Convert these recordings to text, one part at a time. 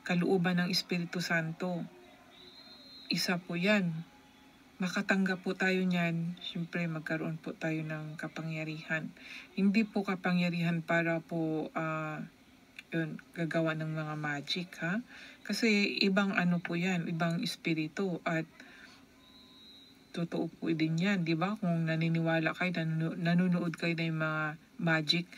kalooban ng Espiritu Santo. Isa po yan. Makatanggap po tayo niyan, siyempre magkaroon po tayo ng kapangyarihan. Hindi po kapangyarihan para po gagawa ng mga magic, ha? Kasi ibang ano po yan, ibang espiritu, at totoo po din yan, di ba? Kung naniniwala kayo, nanonood kayo ng mga magic,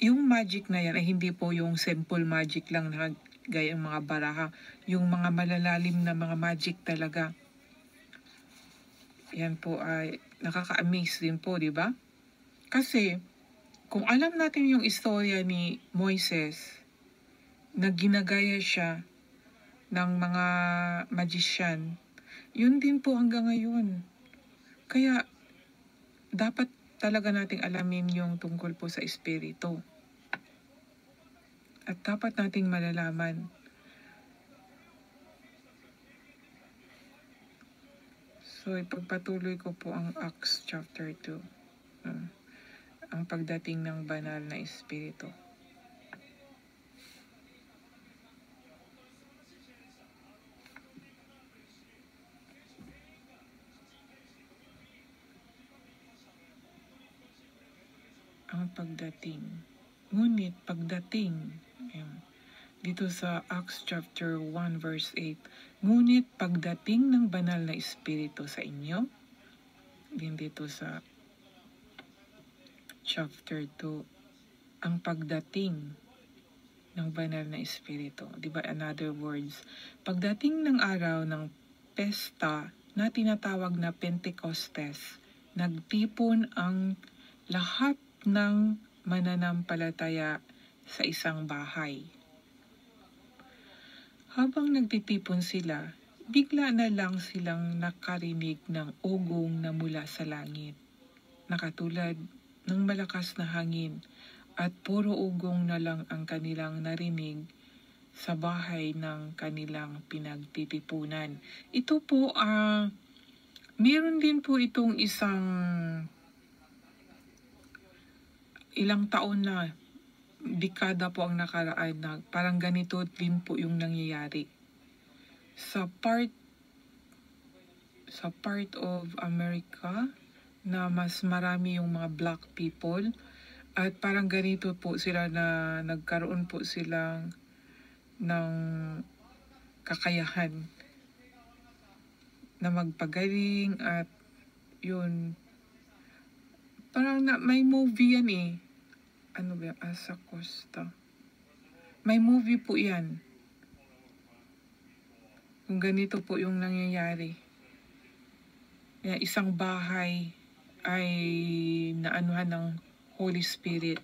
yung magic na yan ay hindi po yung simple magic lang na gaya mga baraha, yung mga malalalim na mga magic talaga. Yan po ay nakaka-amaze din po, di ba? Kasi kung alam natin yung istorya ni Moises na ginagaya siya ng mga magician, yun din po hanggang ngayon. Kaya dapat talaga nating alamin yung tungkol po sa espiritu. At dapat nating malalaman. So, ipagpatuloy ko po ang Acts chapter 2. Ang pagdating ng banal na espiritu. Ang pagdating. Ngunit pagdating, dito sa Acts chapter 1 verse 8, ngunit pagdating ng banal na espiritu sa inyo, din dito sa chapter 2, ang pagdating ng banal na espiritu. Diba, in other words, pagdating ng araw ng pesta na tinatawag na Pentecostes, nagtipon ang lahat ng mananampalataya sa isang bahay. Habang nagtitipon sila, bigla na lang silang nakarinig ng ugong na mula sa langit, nakatulad ng malakas na hangin, at puro ugong na lang ang kanilang narinig sa bahay ng kanilang pinagtitipunan. Ito po, meron din po itong ilang taon na, dekada po ang nakaraan na parang ganito din po yung nangyayari. Sa part of America na mas marami yung mga black people, at parang ganito po sila na nagkaroon po silang ng kakayahan na magpagaling, at yun, parang may movie yan eh. Ano ba? Asa Costa. May movie po yan. Kung ganito po yung nangyayari. Isang bahay ay naanuhan ng Holy Spirit.